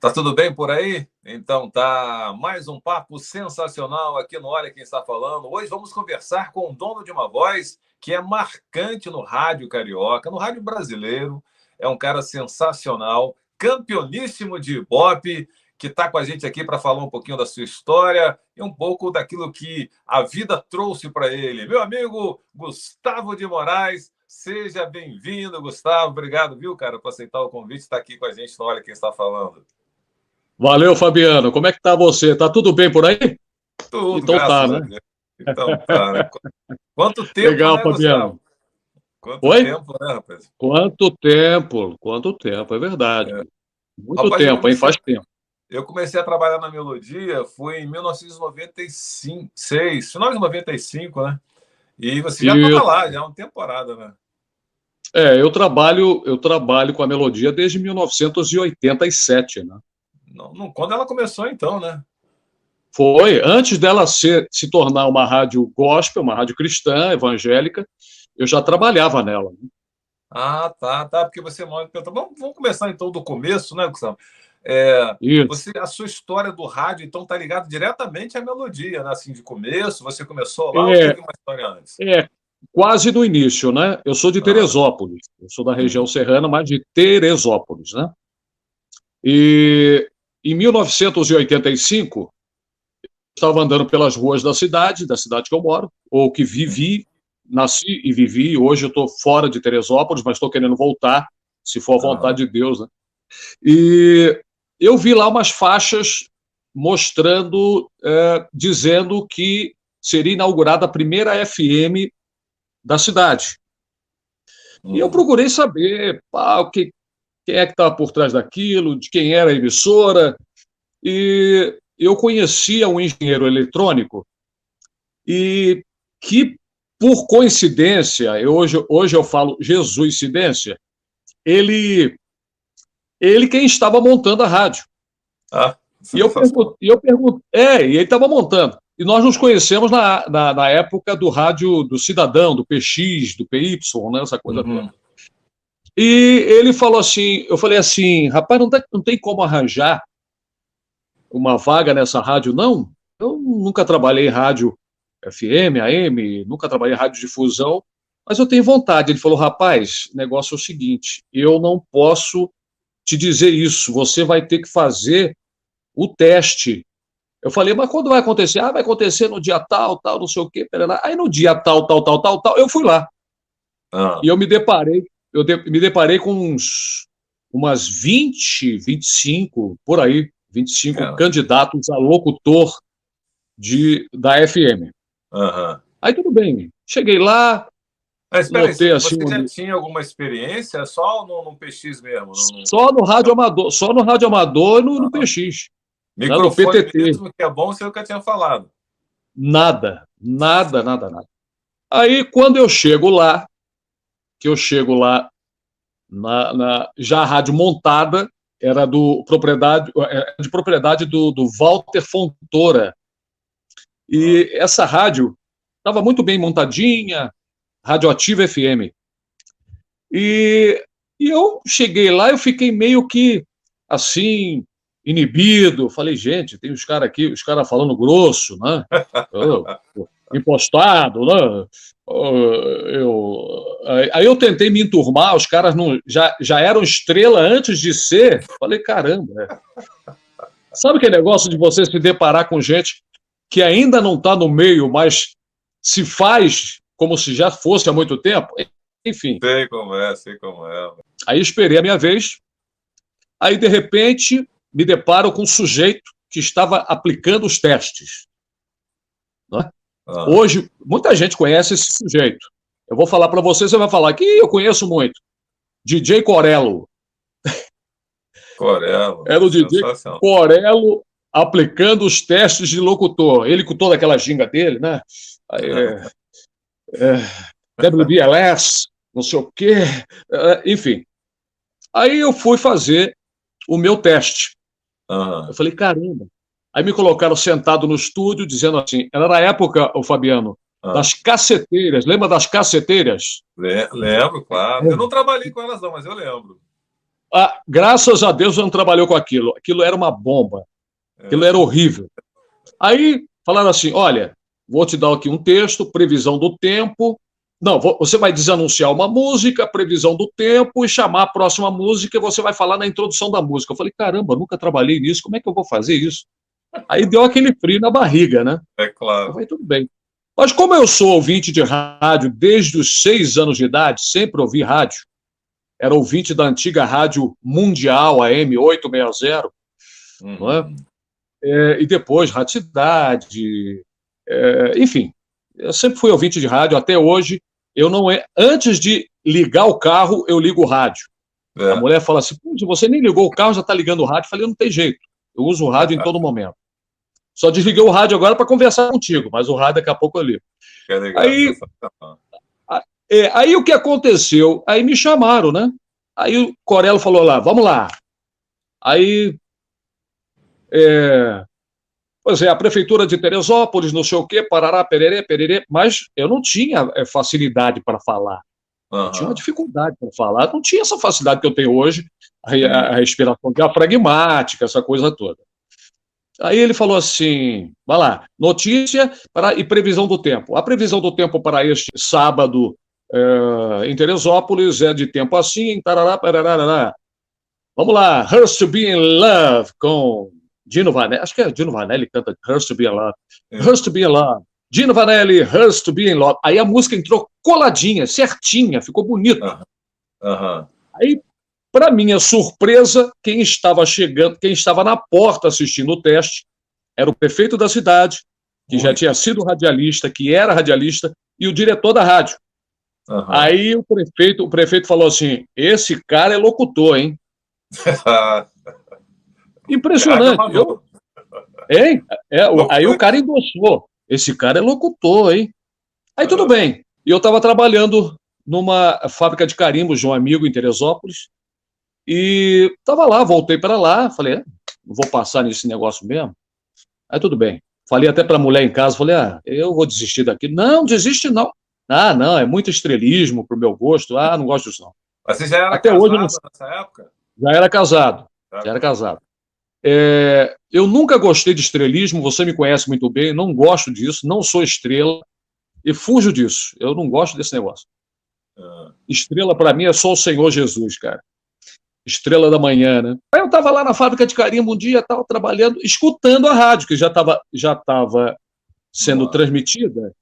Tá tudo bem por aí? Então tá mais um papo sensacional aqui no Olha Quem Está Falando. Hoje vamos conversar com o dono de uma voz que é marcante no rádio carioca, no rádio brasileiro. É um cara sensacional, campeoníssimo de Ibope, que está com a gente aqui para falar um pouquinho da sua história e um pouco daquilo que a vida trouxe para ele. Meu amigo Gustavo de Moraes, seja bem-vindo, Gustavo. Obrigado, viu, cara, por aceitar o convite e estar aqui com a gente no Olha Quem Está Falando. Valeu, Fabiano. Como é que tá você? Tá tudo bem por aí? Tudo, Então tá, graças a né? Deus. Então tá, né? Quanto tempo, Legal, né, Fabiano. Gustavo? Quanto Oi? tempo, né, rapaz? Quanto tempo? Quanto tempo, é verdade. É. Muito Rapaz, tempo, hein? Faz tempo. eu comecei a trabalhar na Melodia, foi em 1995, final de 95, né? E você já estava E lá, já há uma temporada, né? eu trabalho com a Melodia desde 1987, né? Não, quando ela começou, então, né? Foi antes dela se tornar uma rádio gospel, uma rádio cristã, evangélica, eu já trabalhava nela, né? Ah, tá, porque você mora em Petrópolis. Vamos começar então do começo, né, Gustavo? Isso. A sua história do rádio, então, tá ligado diretamente à Melodia, né? Assim, de começo, você começou lá ou É, teve uma história antes? é quase no início, né? Eu sou de Ah, Teresópolis, eu sou da região uhum. serrana, mas de Teresópolis, né? E em 1985, estava andando pelas ruas da cidade que eu moro, ou que vivi, nasci e vivi, hoje eu estou fora de Teresópolis, mas estou querendo voltar, se for a Ah, vontade de Deus, né? E eu vi lá umas faixas mostrando, dizendo que seria inaugurada a primeira FM da cidade. E eu uhum. procurei saber quem é que estava por trás daquilo, de quem era a emissora, e eu conhecia um engenheiro eletrônico e que, por coincidência, hoje eu falo Jesuscidência, ele, ele quem estava montando a rádio. Ah, E sensacional. eu pergunto, e ele estava montando. E nós nos conhecemos na época do rádio do Cidadão, do PX, do PY, né, essa coisa toda. Uhum. E ele falou assim, eu falei assim, rapaz, não tem como arranjar uma vaga nessa rádio, não? Eu nunca trabalhei em rádio FM, AM, nunca trabalhei em rádio difusão, mas eu tenho vontade. Ele falou, rapaz, o negócio é o seguinte, eu não posso te dizer isso, você vai ter que fazer o teste. Eu falei, mas quando vai acontecer? Ah, vai acontecer no dia tal, tal, não sei o quê. Perará. Aí no dia tal, tal, tal, tal, tal, eu fui lá. Ah, E me deparei com umas 20, 25, por aí, 25 cara. candidatos a locutor da FM. Aham. Aí tudo bem. Cheguei lá, Mas espera aí, notei assim, você já tinha alguma experiência só no PX mesmo? só no rádio amador, só no rádio amador e no Ah, PX, né, no microfone PTT. mesmo, que é bom, você nunca tinha falado. Nada, nada, nada, nada. Aí quando eu chego lá, que eu chego lá já a rádio montada, era de propriedade do Walter Fontoura. Ah, E essa rádio estava muito bem montadinha, Radioativa FM. E, e eu cheguei lá, eu fiquei meio que assim, inibido. Falei, gente, tem os caras aqui, os caras falando grosso, né? Oh, impostado, né? Aí eu tentei me enturmar, os caras já eram estrela antes de ser. Falei, caramba. Sabe aquele negócio de você se deparar com gente que ainda não está no meio, mas se faz como se já fosse há muito tempo? Enfim, sei como é, sei como é. aí esperei a minha vez, aí de repente me deparo com um sujeito que estava aplicando os testes, né? Ah, Hoje, muita gente conhece esse sujeito. Eu vou falar para você vai falar que eu conheço muito. DJ Corello. Corella, Era o DJ sensacional. Corello aplicando os testes de locutor. Ele com toda aquela ginga dele, né? Aí, WBLS, não sei o quê. Enfim. Aí eu fui fazer o meu teste. Eu Aham. falei, caramba. Aí me colocaram sentado no estúdio, dizendo assim, era na época, o Fabiano, Ah. das caceteiras. Lembra das caceteiras? Lembro, claro. Eu não trabalhei com elas, não, mas eu lembro. Graças a Deus eu não trabalhou com aquilo. Aquilo era uma bomba. Aquilo era horrível. Aí falaram assim, olha, vou te dar aqui um texto, previsão do tempo. Não, você vai desanunciar uma música, previsão do tempo, e chamar a próxima música e você vai falar na introdução da música. Eu falei, caramba, nunca trabalhei nisso, como é que eu vou fazer isso? Aí deu aquele frio na barriga, né? É claro. Eu falei, tudo bem. Mas como eu sou ouvinte de rádio desde os 6 anos de idade, sempre ouvi rádio, era ouvinte da antiga Rádio Mundial, AM 860, não é? E depois Rádio Cidade, enfim, eu sempre fui ouvinte de rádio, até hoje, antes de ligar o carro, eu ligo o rádio. A mulher fala assim, se você nem ligou o carro, já está ligando o rádio. Eu falei, não tem jeito, eu uso o rádio em todo momento. Só desliguei o rádio agora para conversar contigo, mas o rádio daqui a pouco eu ligo. Aí o que aconteceu? Aí me chamaram, né? Aí o Corello falou lá, vamos lá. Aí, pois é, a prefeitura de Teresópolis, não sei o quê, parará, pererê, pererê, mas eu não tinha facilidade para falar. Eu tinha uma dificuldade para falar, não tinha essa facilidade que eu tenho hoje, a respiração diafragmática, essa coisa toda. Aí ele falou assim, vai lá, notícia e previsão do tempo. A previsão do tempo para este sábado em Teresópolis é de tempo assim, tarará, parará. Vamos lá, Hurts to Be in Love, com Dino Vanelli, acho que é Dino Vanelli que canta Hurts to Be in Love. Hurts to Be in Love. Dino Vanelli, Hurts to Be in Love. Aí a música entrou coladinha, certinha, ficou bonita. Aí, para minha surpresa, quem estava na porta assistindo o teste era o prefeito da cidade, que já tinha sido radialista, que era radialista, e o diretor da rádio. Aí o prefeito falou assim, esse cara é locutor, hein? Impressionante. Aí o cara endossou. Esse cara é locutor, hein? Aí tudo bem. E eu estava trabalhando numa fábrica de carimbos de um amigo em Teresópolis. E estava lá, voltei para lá. Falei, não vou passar nesse negócio mesmo. Aí tudo bem. Falei até para a mulher em casa. Falei, eu vou desistir daqui. Não, desiste não. Não, é muito estrelismo pro meu gosto. Não gosto disso não. Mas você já era até casado hoje, nessa época? Já era casado. Eu nunca gostei de estrelismo, você me conhece muito bem, não gosto disso, não sou estrela e fujo disso. Eu não gosto desse negócio. Estrela, para mim, é só o Senhor Jesus, cara. Estrela da manhã, né? Aí eu estava lá na fábrica de carimbo um dia, estava trabalhando, escutando a rádio, que já estava sendo transmitida,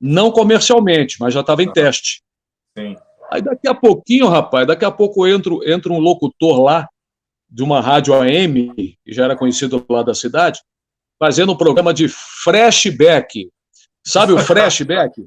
não comercialmente, mas já estava em teste. Sim. Aí daqui a pouquinho, rapaz, entra um locutor lá, de uma rádio AM, que já era conhecido lá da cidade, fazendo um programa de flashback. Sabe o flashback?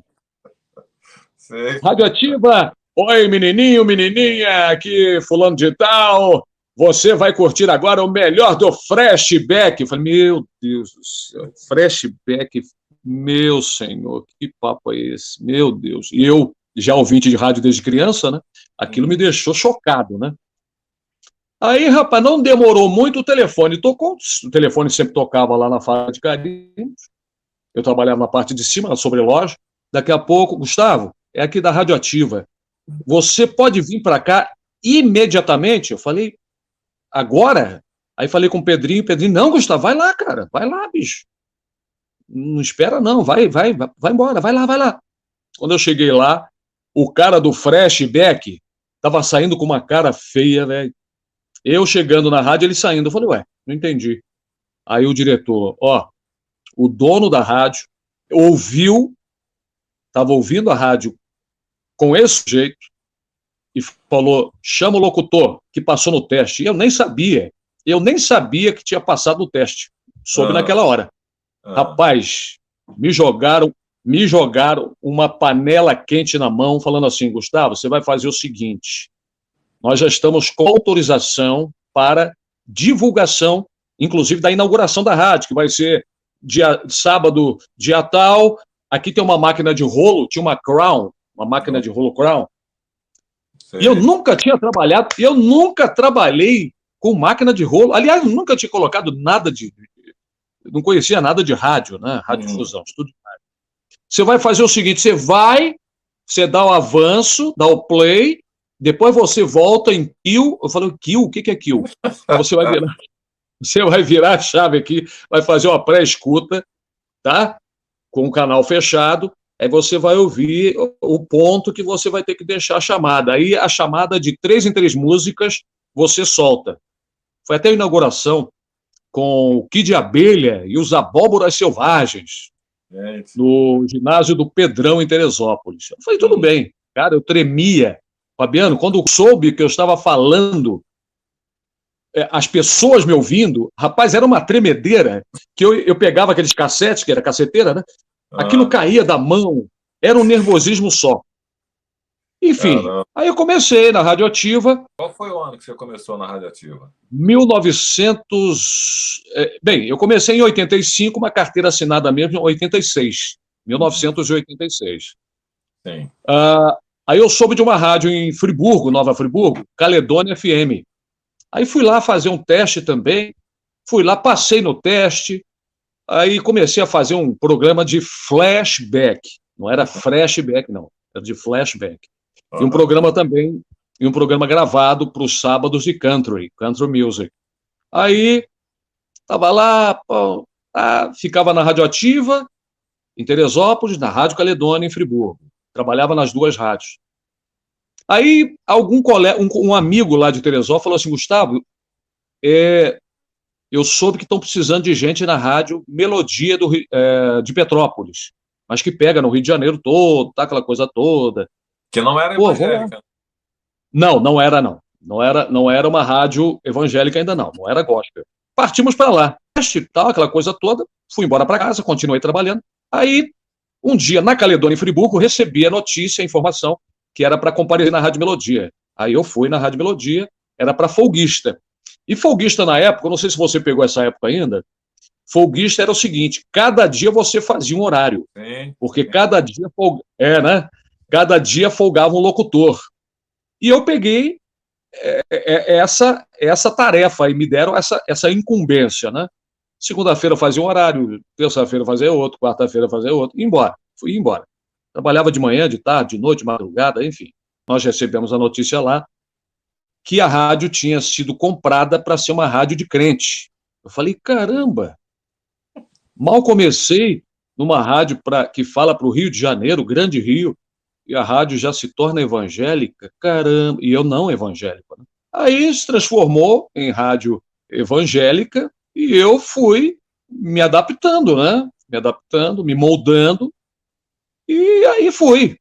Sei. Radioativa, oi menininho, menininha, aqui fulano de tal, você vai curtir agora o melhor do flashback. Eu falei, meu Deus do céu, flashback, meu senhor, que papo é esse? Meu Deus. E eu, já ouvinte de rádio desde criança, né? Aquilo me deixou chocado, né? Aí, rapaz, não demorou muito, o telefone tocou, o telefone sempre tocava lá na fábrica de carimbos, eu trabalhava na parte de cima, na sobreloja, daqui a pouco, Gustavo, é aqui da Radioativa, você pode vir para cá imediatamente? Eu falei, agora? Aí falei com o Pedrinho, não, Gustavo, vai lá, cara, vai lá, bicho, não espera não, vai embora, vai lá. Quando eu cheguei lá, o cara do flashback estava saindo com uma cara feia, velho. Eu chegando na rádio, ele saindo. Eu falei, não entendi. Aí o diretor, o dono da rádio estava ouvindo a rádio com esse jeito e falou, chama o locutor que passou no teste. E eu nem sabia que tinha passado no teste. Soube naquela hora. Rapaz, me jogaram uma panela quente na mão, falando assim, Gustavo, você vai fazer o seguinte, nós já estamos com autorização para divulgação, inclusive da inauguração da rádio, que vai ser sábado, dia tal, aqui tem uma máquina de rolo, tinha uma Crown, uma máquina de rolo Crown, e eu nunca trabalhei com máquina de rolo, aliás, eu nunca tinha colocado nada não conhecia nada de rádio, né? Radiodifusão, estudo de rádio. Você vai fazer o seguinte, você dá o avanço, dá o play, depois você volta em Kill. Eu falei, Kill? O que é Kill? Você vai virar a chave aqui, vai fazer uma pré-escuta, tá? Com o canal fechado, aí você vai ouvir o ponto que você vai ter que deixar a chamada. Aí a chamada de 3 em 3 músicas você solta. Foi até a inauguração com o Kid Abelha e os Abóboras Selvagens, no ginásio do Pedrão, em Teresópolis. Eu falei, tudo bem. Cara, eu tremia. Fabiano, quando soube que eu estava falando, as pessoas me ouvindo, rapaz, era uma tremedeira, que eu pegava aqueles cassetes, que era casseteira, né? Aquilo caía da mão, era um nervosismo só. Enfim, aí eu comecei na Radioativa. Qual foi o ano que você começou na Radioativa? 1900... Bem, eu comecei em 85, uma carteira assinada mesmo em 86. 1986. Sim. Aí eu soube de uma rádio em Friburgo, Nova Friburgo, Caledônia FM. Aí fui lá fazer um teste também, fui lá, passei no teste, aí comecei a fazer um programa de flashback. Não era flashback, não, era de flashback. E um programa também, e um programa gravado para os sábados de country music. Aí, estava lá, ficava na Radioativa, em Teresópolis, na Rádio Caledônia, em Friburgo. Trabalhava nas 2 rádios. Aí, um amigo lá de Teresópolis falou assim, Gustavo, eu soube que estão precisando de gente na rádio Melodia de Petrópolis, mas que pega no Rio de Janeiro todo, tá, aquela coisa toda. Que não era evangélica. Não era, não. Não era uma rádio evangélica ainda, não era gospel. Partimos para lá, tal, aquela coisa toda, fui embora para casa, continuei trabalhando. Aí, um dia, na Caledônia, em Friburgo, recebi a notícia, a informação, que era para comparecer na Rádio Melodia. Aí eu fui na Rádio Melodia, era para folguista. E folguista na época, eu não sei se você pegou essa época ainda, folguista era o seguinte, cada dia você fazia um horário. Sim, porque cada dia né? Cada dia folgava um locutor. E eu peguei essa tarefa e me deram essa incumbência, né? Segunda-feira eu fazia um horário, terça-feira eu fazia outro, quarta-feira eu fazia outro, fui embora. Trabalhava de manhã, de tarde, de noite, de madrugada, enfim. Nós recebemos a notícia lá que a rádio tinha sido comprada para ser uma rádio de crente. Eu falei, caramba, mal comecei numa rádio que fala para o Rio de Janeiro, Grande Rio, e a rádio já se torna evangélica, caramba, e eu não evangélico. Né? Aí se transformou em rádio evangélica e eu fui me adaptando, né? Me adaptando, me moldando, e aí fui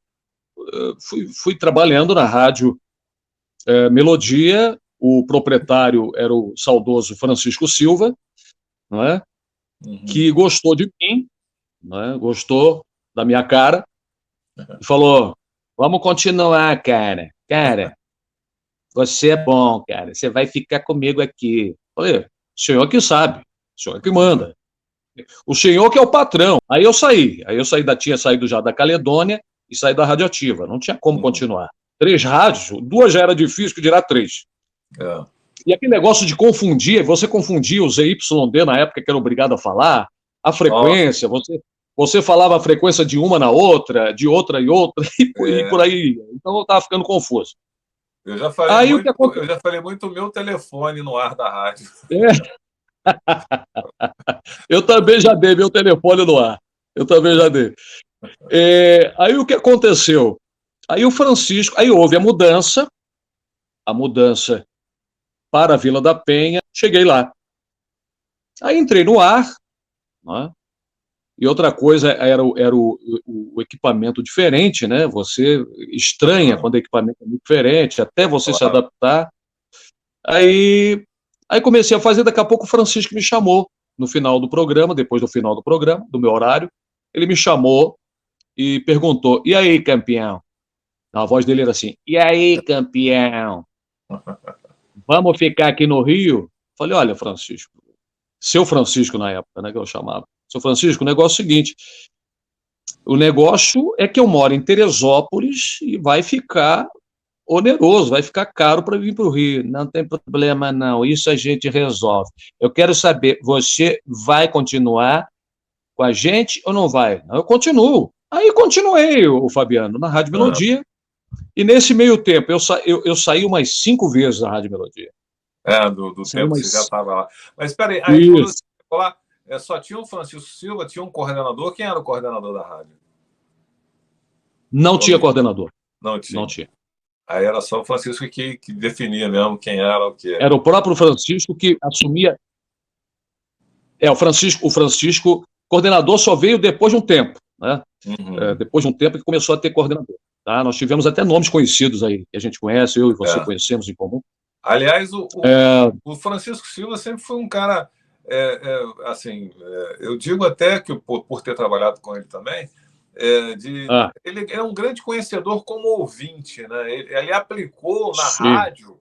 trabalhando na rádio Melodia. O proprietário era o saudoso Francisco Silva, não é? Que gostou de mim, não é? Gostou da minha cara, e falou, vamos continuar, cara, você é bom, cara, você vai ficar comigo aqui. Falei, o senhor que sabe, o senhor que manda, o senhor que é o patrão. Aí eu tinha saído já da Caledônia e saí da Radioativa, não tinha como continuar. 3 rádios, 2 já era difícil, que dirá 3. E aquele negócio de confundir, você confundia o ZYD na época que era obrigado a falar, a frequência, você falava a frequência de uma na outra, de outra e outra, e por aí. Então eu estava ficando confuso. Eu já falei muito o meu telefone no ar da rádio. Eu também já dei meu telefone no ar. Aí o que aconteceu? Aí o Francisco, aí houve a mudança para a Vila da Penha, cheguei lá. Aí entrei no ar, né? E outra coisa era o equipamento diferente, né? Você estranha quando o equipamento é muito diferente, até você se adaptar. Aí comecei a fazer, daqui a pouco o Francisco me chamou no final do programa, depois do final do programa, do meu horário, ele me chamou e perguntou, e aí, campeão? A voz dele era assim, e aí, campeão? Vamos ficar aqui no Rio? Falei, olha, Francisco, seu Francisco na época, né, que eu chamava, seu Francisco, o negócio é o seguinte, o negócio é que eu moro em Teresópolis e vai ficar oneroso, vai ficar caro para vir para o Rio. Não tem problema, não, isso a gente resolve. Eu quero saber, você vai continuar com a gente ou não vai? Não, eu continuo. Aí continuei, o Fabiano, na Rádio Melodia, E nesse meio tempo, eu saí umas 5 vezes da Rádio Melodia. Do Saí tempo que você já umas... estava lá. Mas espera aí, quando você Isso. ficou lá, só tinha o Francisco Silva, tinha um coordenador. Quem era o coordenador da rádio? Não Ou tinha não, coordenador. não Não tinha? tinha. Aí era só o Francisco que definia mesmo quem era o que. Era o próprio Francisco que assumia. O Francisco, coordenador só veio depois de um tempo, né? Uhum. Depois de um tempo que começou a ter coordenador. Tá? Nós tivemos até nomes conhecidos aí, que a gente conhece, eu e você É. conhecemos em comum. Aliás, É, o Francisco Silva sempre foi um cara, assim, eu digo até que por ter trabalhado com ele também, ah, ele é um grande conhecedor como ouvinte, né? Ele aplicou na sim, rádio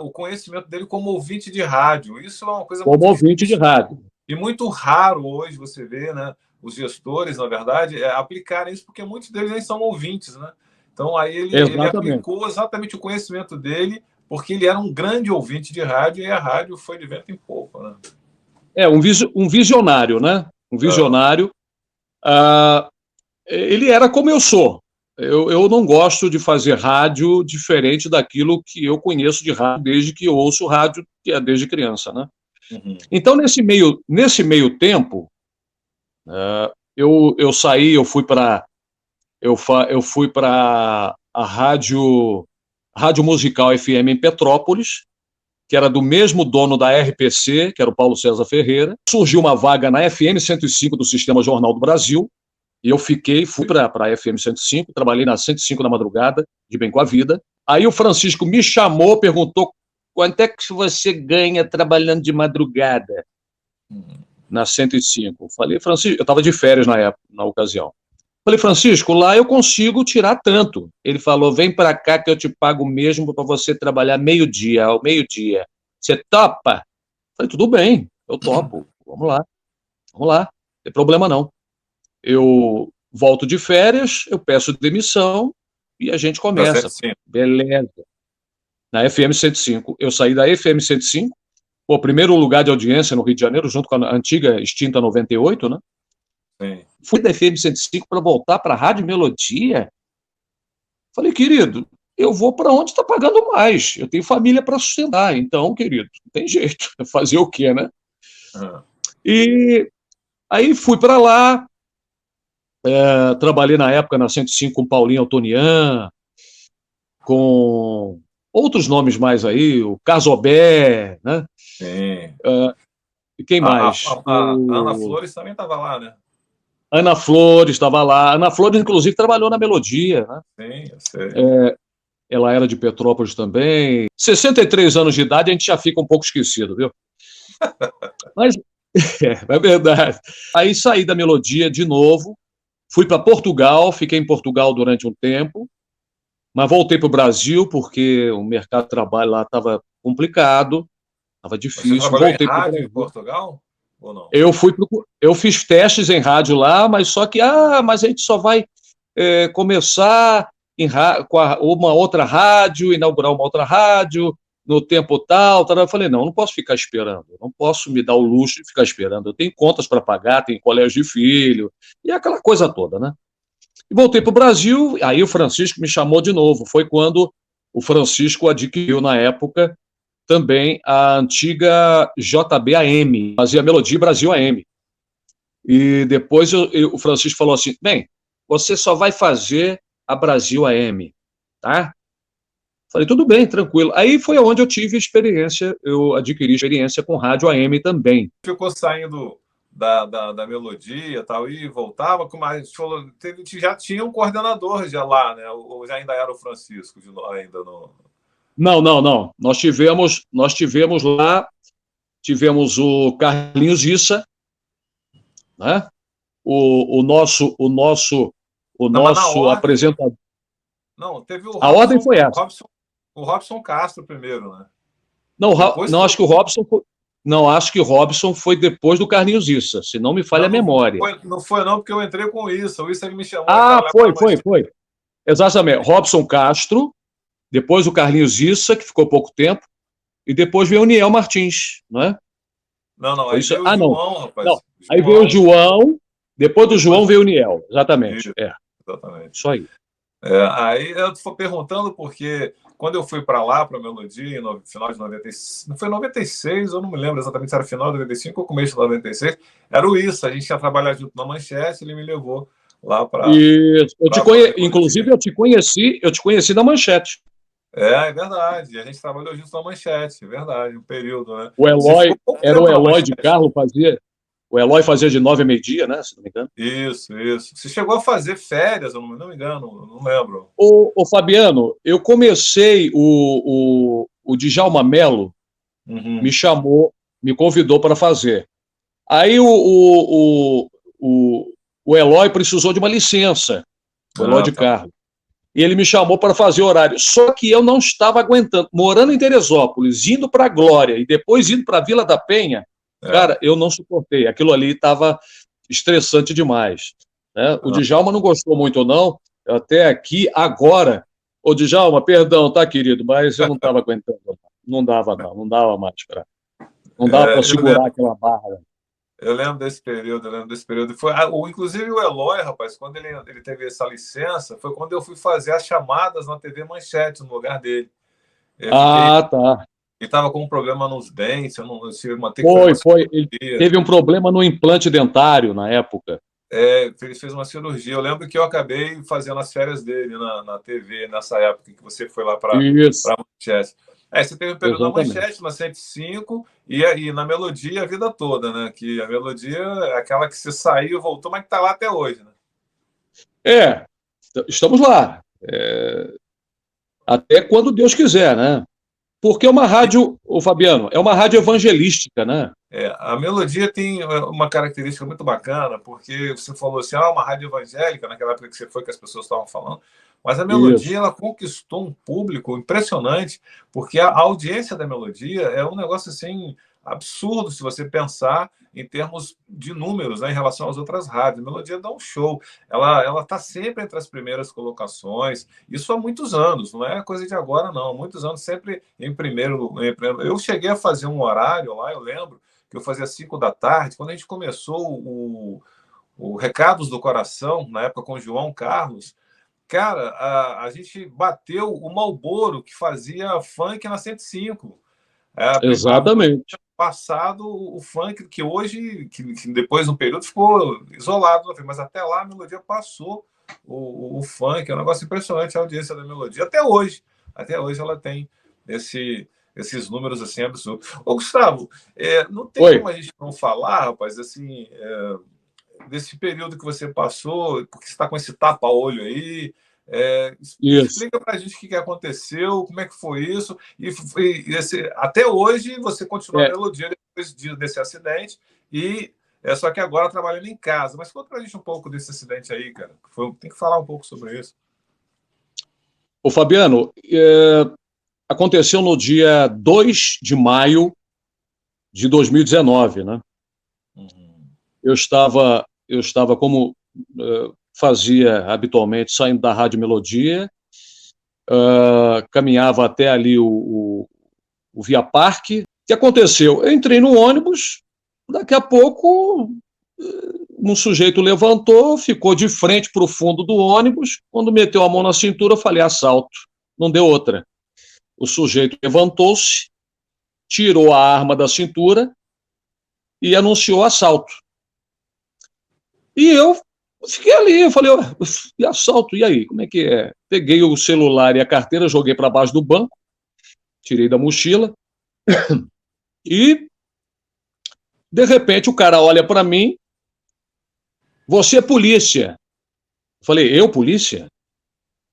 o conhecimento dele como ouvinte de rádio. Isso é uma coisa como muito ouvinte de difícil rádio. e muito raro hoje você vê, né? Os gestores, na verdade, aplicarem isso, porque muitos deles nem são ouvintes, né? Então, aí ele Exatamente. aplicou exatamente o conhecimento dele, porque ele era um grande ouvinte de rádio e a rádio foi de vento em popa, né? Um visionário, né? Um visionário. Ah, ele era como eu sou. Eu não gosto de fazer rádio diferente daquilo que eu conheço de rádio desde que eu ouço rádio, que é desde criança, né? Uhum. Então, nesse meio tempo, eu saí, eu fui para a Rádio Musical FM em Petrópolis, que era do mesmo dono da RPC, que era o Paulo César Ferreira. Surgiu uma vaga na FM 105 do Sistema Jornal do Brasil, e eu fui para a FM 105, trabalhei na 105 na madrugada, de Bem com a Vida. Aí o Francisco me chamou, perguntou quanto é que você ganha trabalhando de madrugada na 105. Falei, Francisco, eu estava de férias na ocasião. Falei, Francisco, lá eu consigo tirar tanto. Ele falou, vem para cá que eu te pago mesmo para você trabalhar meio-dia, ao meio-dia. Você topa? Falei, tudo bem, eu topo. Vamos lá, não tem problema não. Eu volto de férias, eu peço demissão e a gente Da começa. 105. Beleza. Na FM 105. Eu saí da FM 105, o primeiro lugar de audiência no Rio de Janeiro, junto com a antiga extinta 98, né? Sim. Fui da FM 105 para voltar para a Rádio Melodia. Falei, querido, eu vou para onde está pagando mais. Eu tenho família para sustentar. Então, querido, não tem jeito. Fazer o quê, né? Uhum. E aí fui para lá, trabalhei na época na 105 com Paulinho Altonian, com outros nomes mais aí, o Casobé, né? Sim. E quem mais? A Ana Flores também estava lá, né? Ana Flores estava lá. Ana Flores, inclusive, trabalhou na Melodia, né? Sim, eu sei. Ela era de Petrópolis também. 63 anos de idade, a gente já fica um pouco esquecido, viu? Mas é verdade. Aí saí da Melodia de novo, fui para Portugal, fiquei em Portugal durante um tempo, mas voltei para o Brasil porque o mercado de trabalho lá estava complicado, estava Você difícil. trabalhou em Voltei para o rádio em Brasil. Portugal ou não? Eu fiz testes em rádio lá, mas só que mas a gente só vai começar com uma outra rádio, inaugurar uma outra rádio no tempo tal, tal. Eu falei, não posso ficar esperando, não posso me dar o luxo de ficar esperando. Eu tenho contas para pagar, tenho colégio de filho, e aquela coisa toda, né? E voltei para o Brasil, aí o Francisco me chamou de novo. Foi quando o Francisco adquiriu, na época, também a antiga JB-AM, fazia Melodia Brasil AM. E depois o Francisco falou assim, bem, você só vai fazer a Brasil AM, tá? Falei, tudo bem, tranquilo. Aí foi onde eu tive experiência, eu adquiri experiência com rádio AM também. Ficou saindo da Melodia e tal, e voltava, mas já tinha um coordenador já lá, né? Ou já ainda era o Francisco, ainda no... Não. Nós tivemos lá, tivemos o Carlinhos Issa, né? O nosso Não, mas na ordem, apresentador. não, teve o A Robson, ordem foi essa. o Robson Castro primeiro, né? Não, acho que o Robson não, acho que o Robson foi depois do Carlinhos Issa, se não me falha a memória. Não foi não, porque eu entrei com isso. O Issa que me chamou. Foi. Exatamente. Robson Castro, depois o Carlinhos Issa, que ficou pouco tempo, e depois veio o Niel Martins, não é? Não, aí veio o João, rapaz. Não. Aí veio o João, depois do João veio o Niel, exatamente. Exatamente. Isso aí. Aí eu estou perguntando porque quando eu fui para lá, para a Melodia, no final de 96, não foi 96, eu não me lembro exatamente se era final de 95 ou começo de 96, era o Isso, a gente ia trabalhar junto na Manchete, ele me levou lá para E a Melodia. inclusive eu te conheci na Manchete. É verdade, a gente trabalhou junto na Manchete, é verdade, um período, né? O Você Eloy, ficou pouco era o tempo na Eloy de Manchete. Carlo, o Eloy fazia de 9 a meio-dia, né, se não me engano. Isso, isso. Você chegou a fazer férias, eu não me engano, não lembro. Ô, Fabiano, eu comecei, o Djalma Mello me Uhum. chamou, me convidou para fazer. Aí o Eloy precisou de uma licença, o Eloy Ah, de tá. Carlo. E ele me chamou para fazer horário. Só que eu não estava aguentando. Morando em Teresópolis, indo para a Glória e depois indo para a Vila da Penha, É. cara, eu não suportei. Aquilo ali estava estressante demais. Né? O Ah, Djalma não gostou muito, não. Até aqui, agora. Ô, Djalma, perdão, tá, querido, mas eu não estava aguentando. Não dava, não. Não dava mais para. Não dava para eu segurar lembro. aquela barra. Eu lembro desse período, eu lembro desse período. Inclusive o Eloy, rapaz, quando ele teve essa licença, foi quando eu fui fazer as chamadas na TV Manchete no lugar dele. Eu fiquei, ele Ah, tá. estava com um problema nos dentes, eu tive uma, ter que fazer uma Foi. Ele cirurgia. teve um problema no implante dentário na época. Ele fez uma cirurgia. Eu lembro que eu acabei fazendo as férias dele na TV nessa época que você foi lá para Isso, a Manchete. Você teve um período na exatamente. Manchete, na 105, e na Melodia a vida toda, né? Que a Melodia é aquela que você saiu, voltou, mas que está lá até hoje, né? É, estamos lá. Até quando Deus quiser, né? Porque é uma rádio, o Fabiano, é uma rádio evangelística, né? A Melodia tem uma característica muito bacana, porque você falou assim, uma rádio evangélica, naquela época que você foi, que as pessoas estavam falando, mas a Melodia Isso, ela conquistou um público impressionante, porque a audiência da Melodia é um negócio assim absurdo se você pensar em termos de números, né, em relação às outras rádios. A Melodia dá um show, ela está sempre entre as primeiras colocações, isso há muitos anos, não é coisa de agora, não, muitos anos sempre em primeiro. Eu cheguei a fazer um horário lá, eu lembro, que eu fazia 5 da tarde, quando a gente começou o Recados do Coração, na época com o João Carlos, cara, a gente bateu o Marlboro, que fazia funk na 105. A Melodia exatamente. tinha passado o funk, que hoje, que depois, no período, ficou isolado, mas até lá a Melodia passou o funk, é um negócio impressionante a audiência da Melodia, até hoje. Até hoje ela tem esse, esses números assim absurdos. Ô, Gustavo, não tem Oi, como a gente não falar, rapaz, assim, desse período que você passou, porque você está com esse tapa-olho aí. isso. Explica para a gente o que aconteceu, como é que foi isso, até hoje você continua a É, Melodia depois desse acidente, e só que agora trabalhando em casa. Mas conta para a gente um pouco desse acidente aí, cara. Tem que falar um pouco sobre isso. o Fabiano, aconteceu no dia 2 de maio de 2019, né? Uhum. Eu estava como fazia habitualmente, saindo da Rádio Melodia, caminhava até ali o Via Parque. O que aconteceu? Eu entrei no ônibus, daqui a pouco um sujeito levantou, ficou de frente para o fundo do ônibus, quando meteu a mão na cintura, eu falei, assalto. Não deu outra. O sujeito levantou-se, tirou a arma da cintura e anunciou assalto. E eu fiquei ali, eu falei, e assalto, e aí, como é que é? Peguei o celular e a carteira, joguei para baixo do banco, tirei da mochila e, de repente, o cara olha para mim, você é polícia. Eu falei, eu polícia?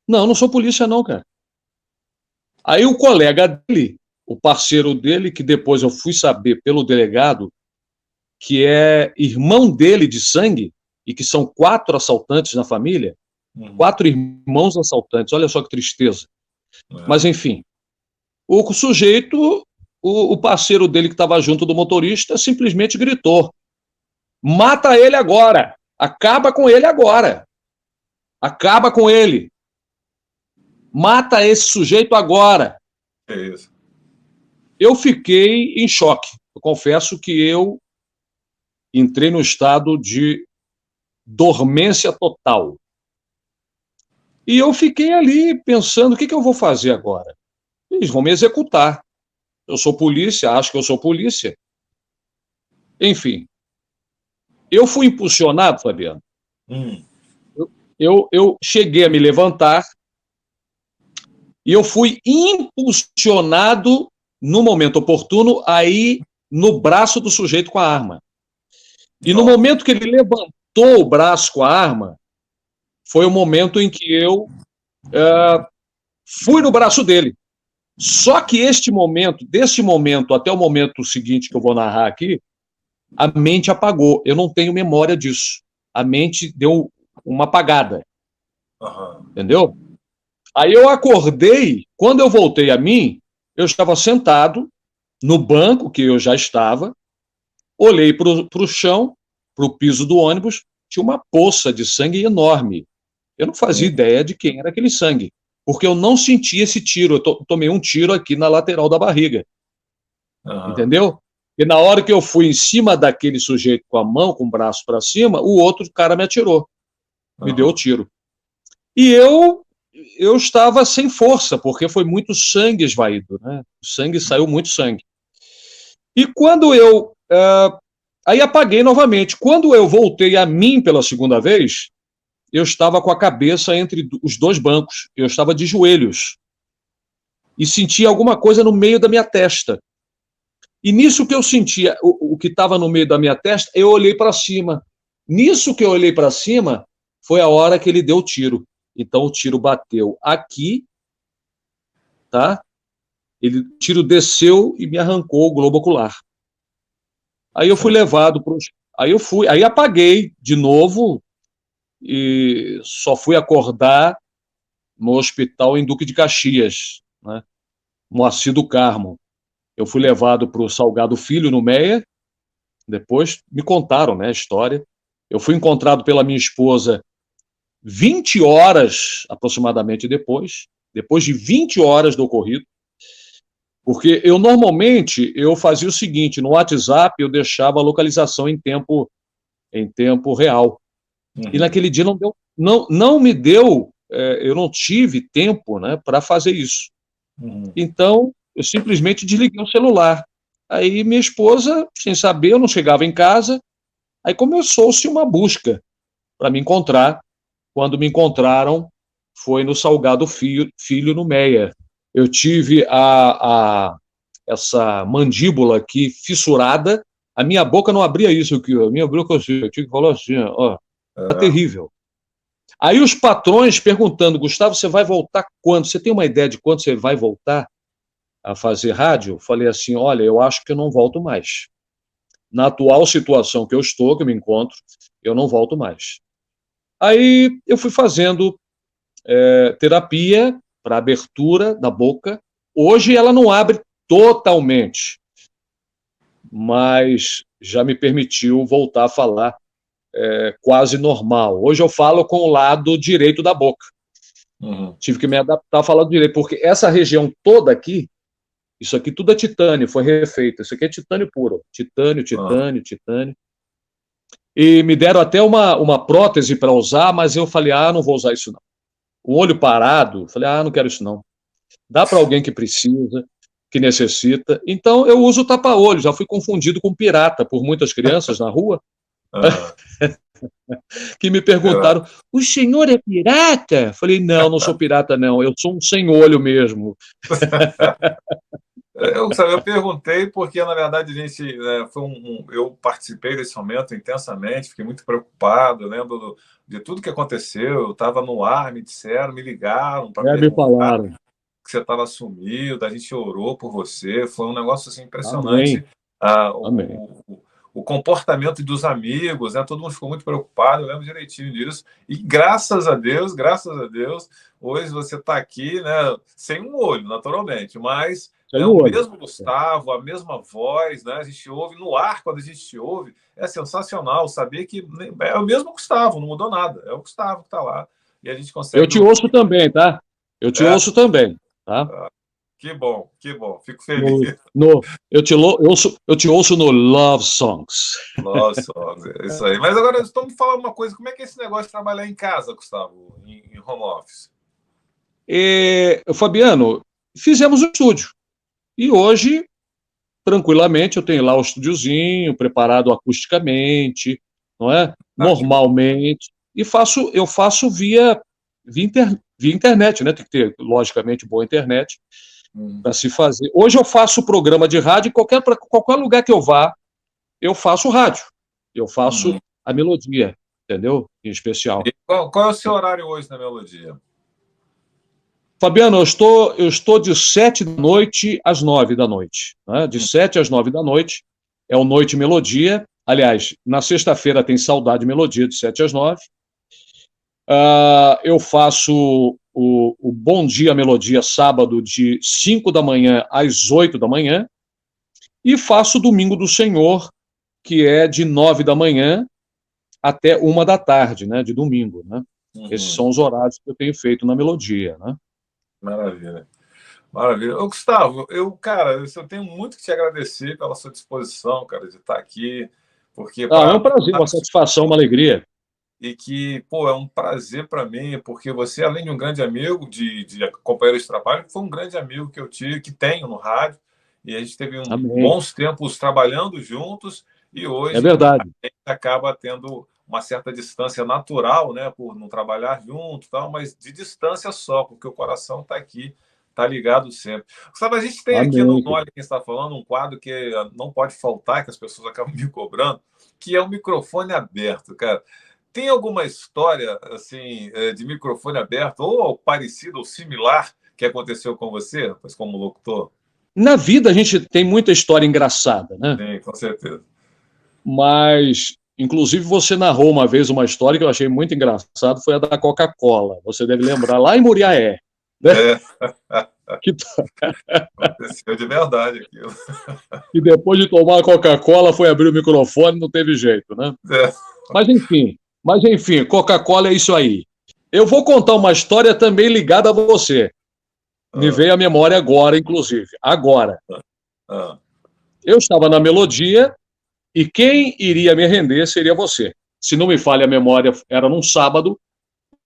Não, não sou polícia não, cara. Aí o colega dele, o parceiro dele, que depois eu fui saber pelo delegado, que é irmão dele de sangue, e que são 4 assaltantes na família, Uhum. 4 irmãos assaltantes, olha só que tristeza. É. Mas, enfim, o sujeito, o parceiro dele que estava junto do motorista, simplesmente gritou: mata ele agora, acaba com ele agora, acaba com ele, mata esse sujeito agora. É isso. Eu fiquei em choque. Eu confesso que eu entrei no estado de dormência total. E eu fiquei ali pensando, o que eu vou fazer agora? Eles vão me executar. Eu sou polícia, acho que eu sou polícia. Enfim, eu fui impulsionado, Fabiano. Hum. Eu cheguei a me levantar e eu fui impulsionado no momento oportuno aí no braço do sujeito com a arma. E no momento que ele levantou o braço com a arma, foi o momento em que eu fui no braço dele. Só que deste momento até o momento seguinte que eu vou narrar aqui, a mente apagou. Eu não tenho memória disso. A mente deu uma apagada. Entendeu? Aí eu acordei, quando eu voltei a mim, eu estava sentado no banco que eu já estava, olhei para o chão, para o piso do ônibus, tinha uma poça de sangue enorme. Eu não fazia ideia de quem era aquele sangue, porque eu não senti esse tiro. Eu tomei um tiro aqui na lateral da barriga. Entendeu? E na hora que eu fui em cima daquele sujeito com a mão, com o braço para cima, o outro cara me atirou. Me deu o tiro. E eu estava sem força, porque foi muito sangue esvaído, né? O sangue saiu muito sangue. E quando eu... aí apaguei novamente. Quando eu voltei a mim pela segunda vez, eu estava com a cabeça entre os dois bancos. Eu estava de joelhos. E sentia alguma coisa no meio da minha testa. E nisso que eu sentia, o que estava no meio da minha testa, eu olhei para cima. Nisso que eu olhei para cima, foi a hora que ele deu o tiro. Então o tiro bateu aqui, tá? O tiro desceu e me arrancou o globo ocular. Aí eu fui levado para aí apaguei de novo e só fui acordar no hospital em Duque de Caxias, né? Moacir do Carmo. Eu fui levado para o Salgado Filho, no Meia. Depois me contaram, né, a história. Eu fui encontrado pela minha esposa 20 horas aproximadamente depois de 20 horas do ocorrido, porque eu normalmente eu fazia o seguinte, no WhatsApp eu deixava a localização em tempo real. E naquele dia não me deu, eu não tive tempo, né, para fazer isso. Então, eu simplesmente desliguei o celular. Aí minha esposa, sem saber, eu não chegava em casa, aí começou-se uma busca para me encontrar. Quando me encontraram, foi no Salgado Filho, no Meia. Eu tive essa mandíbula aqui fissurada, a minha boca não abria isso aqui, a minha boca assim, eu tive que falar assim, ó, tá terrível. Aí os patrões perguntando, Gustavo, você vai voltar quando? Você tem uma ideia de quando você vai voltar a fazer rádio? Eu falei assim, olha, eu acho que eu não volto mais. Na atual situação que eu estou, que eu me encontro, eu não volto mais. Aí eu fui fazendo terapia para abertura da boca. Hoje ela não abre totalmente, mas já me permitiu voltar a falar quase normal. Hoje eu falo com o lado direito da boca. Tive que me adaptar a falar direito, porque essa região toda aqui, isso aqui tudo é titânio, foi refeito. Isso aqui é titânio puro. Titânio. E me deram até uma prótese para usar, mas eu falei, não vou usar isso não. O olho parado, falei, não quero isso não. Dá para alguém que precisa, que necessita. Então eu uso o tapa-olho, já fui confundido com pirata por muitas crianças na rua, que me perguntaram, o senhor é pirata? Falei, não sou pirata não, eu sou um sem olho mesmo. Eu perguntei porque, na verdade, a gente eu participei desse momento intensamente, fiquei muito preocupado, lembro de tudo que aconteceu. Eu estava no ar, me disseram, me ligaram para Me falaram. que você estava sumido, a gente orou por você, foi um negócio assim, impressionante. Amém. O comportamento dos amigos, né? Todo mundo ficou muito preocupado, eu lembro direitinho disso. E graças a Deus, hoje você está aqui, né? Sem um olho, naturalmente, mas o mesmo Gustavo, a mesma voz, né? A gente ouve no ar, quando a gente te ouve, é sensacional saber que é o mesmo Gustavo, não mudou nada, é o Gustavo que está lá. E a gente consegue. Eu te ouço também, tá? Eu te ouço também, tá? Que bom, fico feliz. Eu te ouço no Love Songs. Love Songs, é isso aí. Mas agora, estou me falando uma coisa, como é que é esse negócio de trabalhar em casa, Gustavo, em home office? Fabiano, fizemos o estúdio. E hoje, tranquilamente, eu tenho lá o estúdiozinho, preparado acusticamente, não é? Normalmente. E eu faço via internet, né? Tem que ter, logicamente, boa internet para se fazer. Hoje eu faço programa de rádio, para qualquer lugar que eu vá, eu faço rádio. Eu faço a melodia, entendeu? Em especial. E qual é o seu horário hoje na melodia? Fabiano, eu estou de 7 da noite às 9 da noite. Né? De 7 às 9 da noite é o Noite Melodia. Aliás, na sexta-feira tem Saudade Melodia, de 7 às 9. Eu faço o Bom Dia Melodia sábado de 5 da manhã às 8 da manhã. E faço Domingo do Senhor, que é de 9 da manhã até 1 da tarde, né, de domingo. Né? Esses são os horários que eu tenho feito na melodia. Né? Maravilha. Maravilha. Ô, Gustavo, cara, eu tenho muito que te agradecer pela sua disposição, cara, de estar aqui, porque É um prazer, uma satisfação, uma alegria. E que, pô, é um prazer para mim, porque você, além de um grande amigo, de companheiro de trabalho, foi um grande amigo que eu tive, que tenho no rádio, e a gente teve bons tempos trabalhando juntos, e hoje é verdade. a gente acaba tendo uma certa distância natural, né, por não trabalhar junto, tal, mas de distância só, porque o coração está aqui, está ligado sempre. Sabe, a gente tem aqui no Olha Quem Está Falando um quadro que não pode faltar, que as pessoas acabam me cobrando, que é o microfone aberto, cara. Tem alguma história assim de microfone aberto, ou parecido ou similar, que aconteceu com você, pois como locutor? Na vida a gente tem muita história engraçada, né? Sim, com certeza. Mas, inclusive, você narrou uma vez uma história que eu achei muito engraçada, foi a da Coca-Cola. Você deve lembrar, lá em Muriaé. Né? Aconteceu de verdade aquilo. E depois de tomar a Coca-Cola, foi abrir o microfone, não teve jeito, né? Mas enfim, Coca-Cola é isso aí. Eu vou contar uma história também ligada a você. Me veio à memória agora, inclusive. Agora. Eu estava na melodia e quem iria me render seria você. Se não me falha a memória, era num sábado,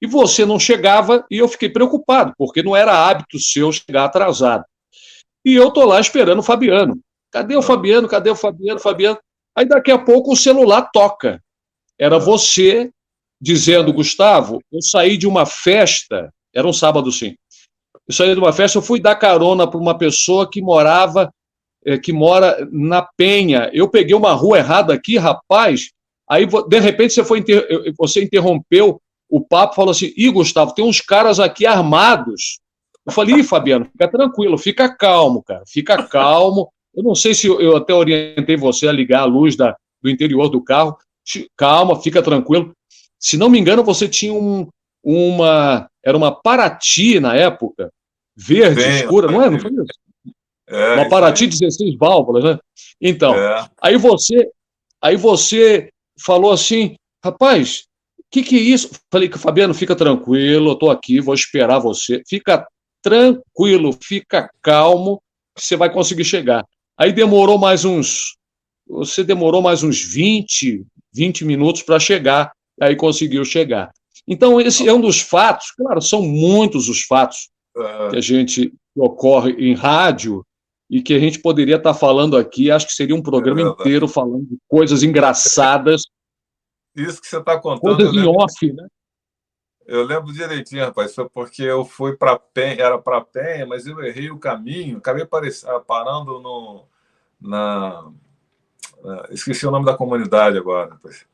e você não chegava, e eu fiquei preocupado, porque não era hábito seu chegar atrasado. E eu tô lá esperando o Fabiano. Cadê o Fabiano? Cadê o Fabiano? Fabiano? Aí daqui a pouco o celular toca. Era você dizendo, Gustavo, eu saí de uma festa, era um sábado sim, eu saí de uma festa, eu fui dar carona para uma pessoa que mora na Penha. Eu peguei uma rua errada aqui, rapaz. Aí, de repente, você interrompeu o papo, falou assim, Gustavo, tem uns caras aqui armados. Eu falei, Fabiano, fica tranquilo, fica calmo, cara, fica calmo. Eu não sei se eu até orientei você a ligar a luz do interior do carro. Calma, fica tranquilo. Se não me engano, você tinha era uma Paraty na época, verde, escura, não é? Não foi isso? Uma Paraty 16 válvulas, né? Então, aí você falou assim, rapaz, o que é isso? Falei, Fabiano, fica tranquilo, eu estou aqui, vou esperar você. Fica tranquilo, fica calmo, que você vai conseguir chegar. Aí você demorou mais uns 20 minutos para chegar, aí conseguiu chegar. Então, esse é um dos fatos, claro, são muitos os fatos que ocorre em rádio e que a gente poderia estar falando aqui, acho que seria um programa inteiro falando de coisas engraçadas. Isso que você está contando. Coisas em off, né? Eu lembro direitinho, rapaz, foi porque eu fui para Penha, era para Penha, mas eu errei o caminho, acabei parando esqueci o nome da comunidade agora. Rapaz.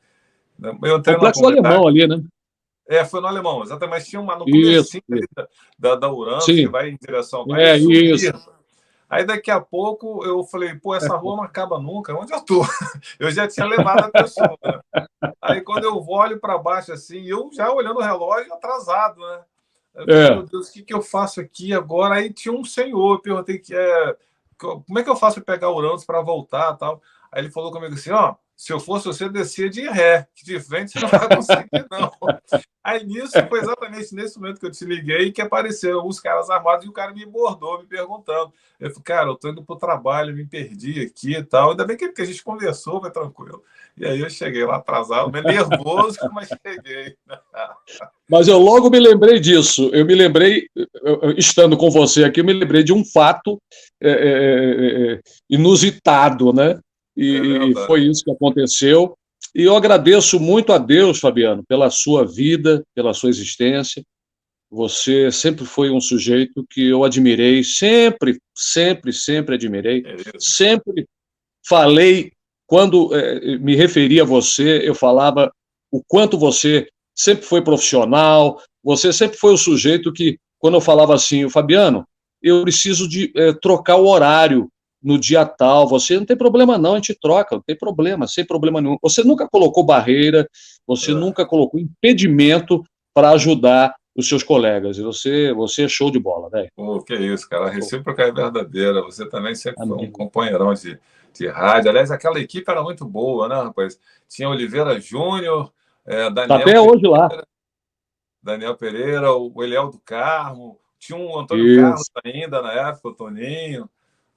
Eu entrei Complexo Alemão ali, né? Foi no Alemão, exatamente, mas tinha no comecinho da Uranus, que vai em direção ao isso. Aí daqui a pouco eu falei, pô, essa rua não acaba nunca, onde eu tô? Eu já tinha levado a pessoa. Né? Aí quando eu olho para baixo assim, eu já olhando o relógio atrasado, né? Eu falei, meu Deus, o que eu faço aqui agora? Aí tinha um senhor, eu perguntei como é que eu faço para pegar Uranus para voltar tal. Aí ele falou comigo assim, ó, se eu fosse você, descia de ré, que de frente você não vai conseguir, não. Aí nisso, foi exatamente nesse momento que eu te liguei que apareceram os caras armados e o cara me abordou, me perguntando. Eu falei, cara, eu tô indo pro trabalho, me perdi aqui e tal. Ainda bem que a gente conversou, foi tranquilo. E aí eu cheguei lá atrasado, meio nervoso, mas cheguei. Mas eu logo me lembrei disso. Eu me lembrei, estando com você aqui, eu me lembrei de um fato inusitado, né? É E foi verdade. isso que aconteceu. E eu agradeço muito a Deus, Fabiano, pela sua vida, pela sua existência. Você sempre foi um sujeito que eu admirei, sempre, sempre, sempre admirei. É isso. Sempre falei, quando me referi a você, eu falava o quanto você sempre foi profissional, você sempre foi o sujeito que, quando eu falava assim, o Fabiano, eu preciso de trocar o horário no dia tal, você não tem problema não, a gente troca, não tem problema, sem problema nenhum. Você nunca colocou barreira, você É. nunca colocou impedimento para ajudar os seus colegas, e você é show de bola, velho. Pô, que isso, cara. A recíproca é verdadeira. Você também sempre foi um Amém. companheirão de rádio. Aliás, aquela equipe era muito boa, né, rapaz? Tinha Oliveira Júnior, Tá até hoje lá. Daniel Pereira, o Eliel do Carmo, tinha um Antônio Carlos Isso, ainda na época, o Toninho,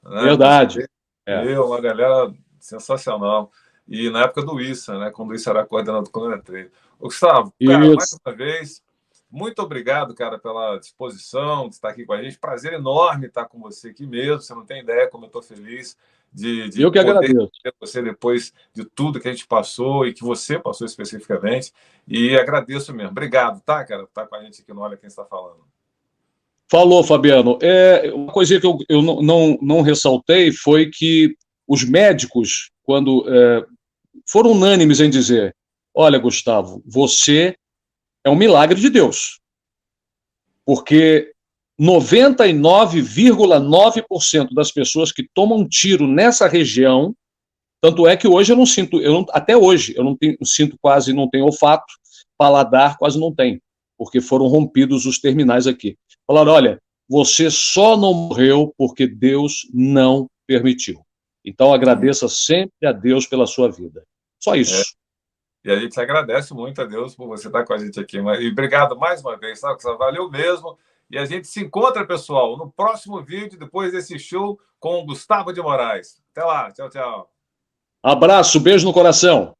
né? verdade. Você, É. uma galera sensacional. E na época do Issa, né? Quando o Issa era coordenador, quando eu entrei. Ô, Gustavo, cara, mais Isso. uma vez, muito obrigado, cara, pela disposição de estar aqui com a gente. Prazer enorme estar com você aqui mesmo. Você não tem ideia como eu estou feliz de Eu que poder agradeço. ter você depois de tudo que a gente passou e que você passou especificamente. E agradeço mesmo. Obrigado, tá, cara, por estar com a gente aqui no Olha Quem Está Falando. Falou, Fabiano. Uma coisa que eu não ressaltei foi que os médicos, quando foram unânimes em dizer: olha, Gustavo, você é um milagre de Deus, porque 99,9% das pessoas que tomam tiro nessa região, tanto é que hoje eu não sinto, até hoje, eu não sinto quase, não tenho olfato, paladar quase não tem, porque foram rompidos os terminais aqui. Falaram, olha, você só não morreu porque Deus não permitiu. Então agradeça sempre a Deus pela sua vida. Só É, isso. e a gente agradece muito a Deus por você estar com a gente aqui. E obrigado mais uma vez, tá? Valeu mesmo. E a gente se encontra, pessoal, no próximo vídeo, depois desse show com o Gustavo de Moraes. Até lá. Tchau, tchau. Abraço, beijo no coração.